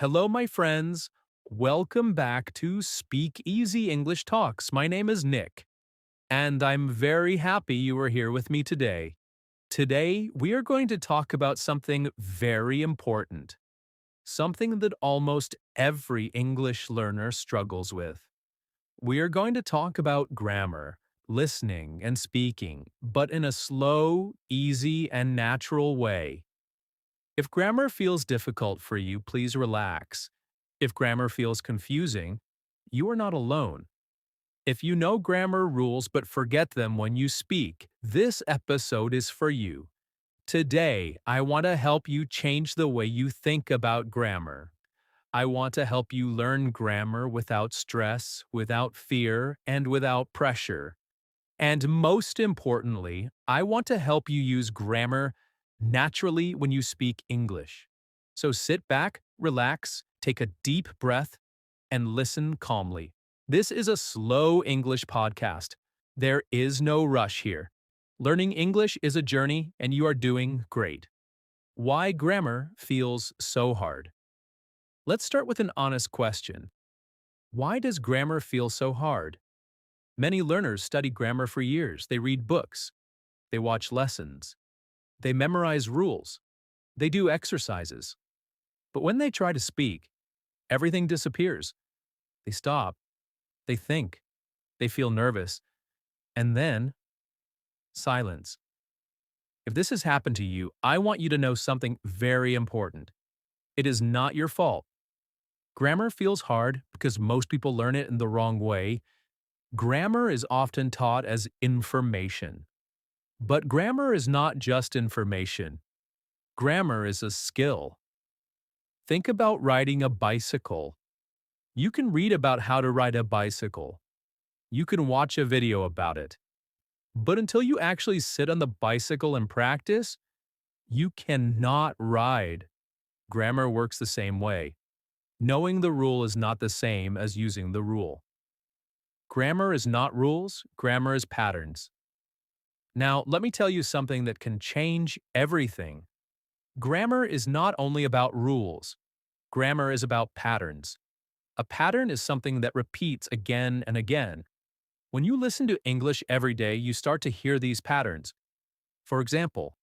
Hello, my friends. Welcome back to SpeakEasy English Talks. My name is Nick, and I'm very happy you are here with me today. Today, we are going to talk about something very important, something that almost every English learner struggles with. We are going to talk about grammar, listening, and speaking, but in a slow, easy, and natural way. If grammar feels difficult for you, please relax. If grammar feels confusing, you are not alone. If you know grammar rules but forget them when you speak, this episode is for you. Today, I want to help you change the way you think about grammar. I want to help you learn grammar without stress, without fear, and without pressure. And most importantly, I want to help you use grammar naturally when you speak English. So sit back, relax, take a deep breath, and listen calmly. This is a slow English podcast. There is no rush here. Learning English is a journey, and you are doing great. Why grammar feels so hard? Let's start with an honest question. Why does grammar feel so hard? Many learners study grammar for years. They read books. They watch lessons. They memorize rules. They do exercises. But when they try to speak, everything disappears. They stop. They think. They feel nervous. And then, silence. If this has happened to you, I want you to know something very important. It is not your fault. Grammar feels hard because most people learn it in the wrong way. Grammar is often taught as information. But grammar is not just information. Grammar is a skill. Think about riding a bicycle. You can read about how to ride a bicycle. You can watch a video about it. But until you actually sit on the bicycle and practice, you cannot ride. Grammar works the same way. Knowing the rule is not the same as using the rule. Grammar is not rules, grammar is patterns. Now, let me tell you something that can change everything. Grammar is not only about rules. Grammar is about patterns. A pattern is something that repeats again and again. When you listen to English every day, you start to hear these patterns. For example,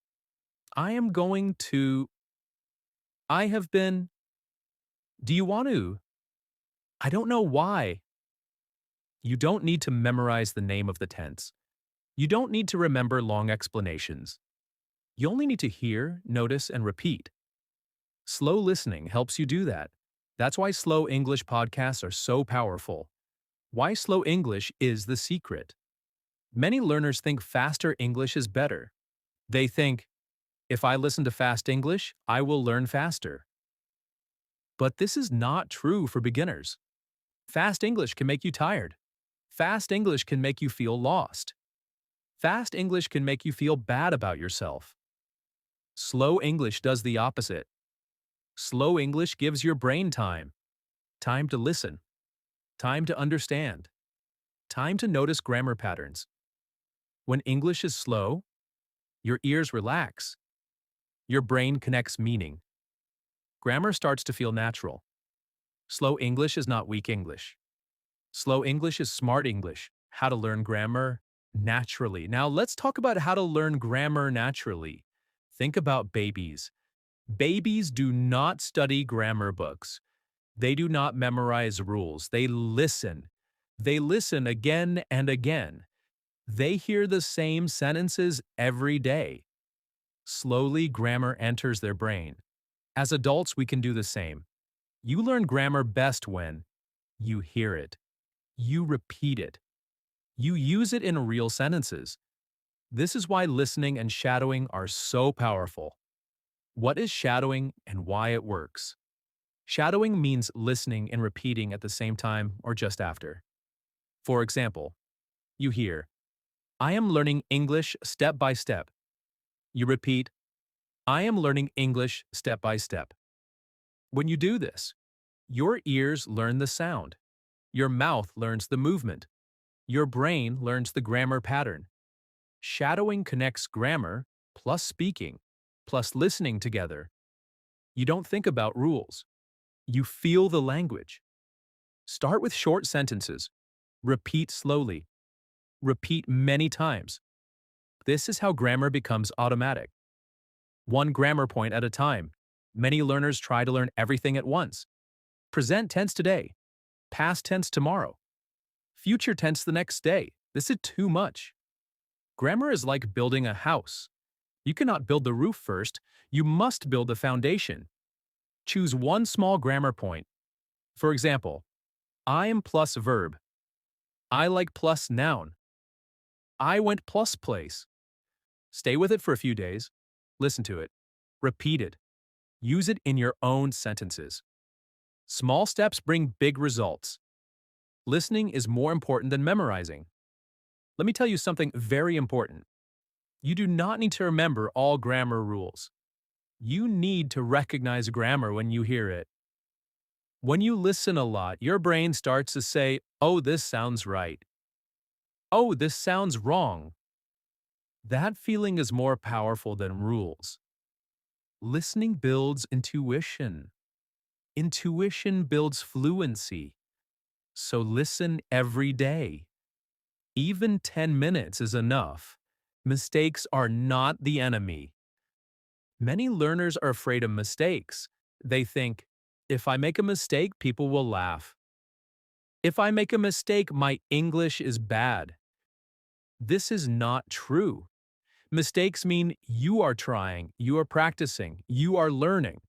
I am going to, I have been, do you want to, I don't know why. You don't need to memorize the name of the tense. You don't need to remember long explanations. You only need to hear, notice, and repeat. Slow listening helps you do that. That's why slow English podcasts are so powerful. Why slow English is the secret. Many learners think faster English is better. They think, if I listen to fast English, I will learn faster. But this is not true for beginners. Fast English can make you tired. Fast English can make you feel lost. Fast English can make you feel bad about yourself. Slow English does the opposite. Slow English gives your brain time. Time to listen. Time to understand. Time to notice grammar patterns. When English is slow, your ears relax. Your brain connects meaning. Grammar starts to feel natural. Slow English is not weak English. Slow English is smart English. How to learn grammar naturally. Now let's talk about how to learn grammar naturally. Think about babies. Babies do not study grammar books. They do not memorize rules. They listen. They listen again and again. They hear the same sentences every day. Slowly, grammar enters their brain. As adults, we can do the same. You learn grammar best when you hear it. You repeat it. You use it in real sentences. This is why listening and shadowing are so powerful. What is shadowing and why it works? Shadowing means listening and repeating at the same time or just after. For example, you hear, I am learning English step by step. You repeat, I am learning English step by step. When you do this, your ears learn the sound. Your mouth learns the movement. Your brain learns the grammar pattern. Shadowing connects grammar plus speaking plus listening together. You don't think about rules. You feel the language. Start with short sentences. Repeat slowly. Repeat many times. This is how grammar becomes automatic. One grammar point at a time. Many learners try to learn everything at once. Present tense today. Past tense tomorrow. Future tense the next day. This is too much. Grammar is like building a house. You cannot build the roof first. You must build the foundation. Choose one small grammar point. For example, I am plus verb. I like plus noun. I went plus place. Stay with it for a few days. Listen to it. Repeat it. Use it in your own sentences. Small steps bring big results. Listening is more important than memorizing. Let me tell you something very important. You do not need to remember all grammar rules. You need to recognize grammar when you hear it. When you listen a lot, your brain starts to say, "Oh, this sounds right. Oh, this sounds wrong." That feeling is more powerful than rules. Listening builds intuition. Intuition builds fluency. So listen every day. Even 10 minutes is enough. Mistakes are not the enemy. Many learners are afraid of mistakes. They think, if I make a mistake, people will laugh. If I make a mistake, my English is bad. This is not true. Mistakes mean you are trying, you are practicing, you are learning.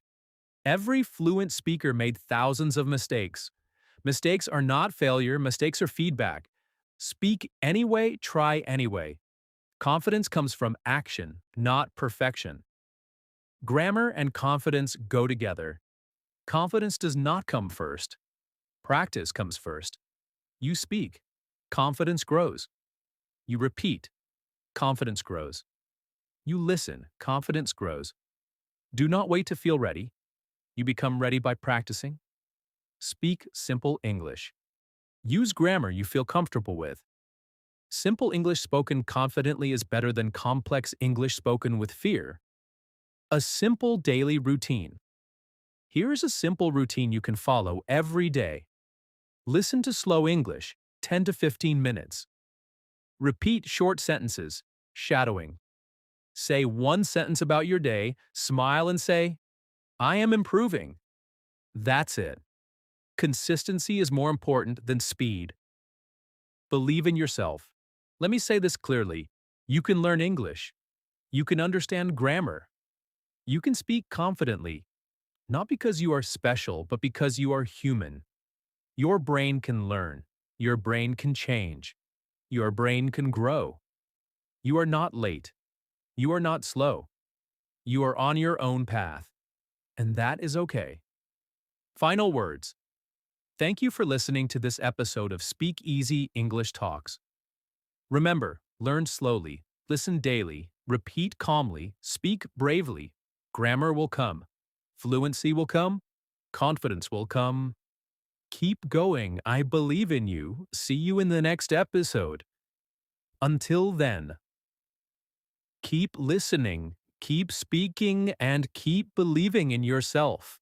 Every fluent speaker made thousands of mistakes. Mistakes are not failure, mistakes are feedback. Speak anyway, try anyway. Confidence comes from action, not perfection. Grammar and confidence go together. Confidence does not come first. Practice comes first. You speak. Confidence grows. You repeat. Confidence grows. You listen. Confidence grows. Do not wait to feel ready. You become ready by practicing. Speak simple English. Use grammar you feel comfortable with. Simple English spoken confidently is better than complex English spoken with fear. A simple daily routine. Here is a simple routine you can follow every day. Listen to slow English, 10 to 15 minutes. Repeat short sentences, shadowing. Say one sentence about your day, smile and say, "I am improving." That's it. Consistency is more important than speed. Believe in yourself. Let me say this clearly. You can learn English. You can understand grammar. You can speak confidently, not because you are special, but because you are human. Your brain can learn. Your brain can change. Your brain can grow. You are not late. You are not slow. You are on your own path. And that is okay. Final words. Thank you for listening to this episode of Speak Easy English Talks. Remember, learn slowly, listen daily, repeat calmly, speak bravely. Grammar will come. Fluency will come. Confidence will come. Keep going. I believe in you. See you in the next episode. Until then, keep listening, keep speaking, and keep believing in yourself.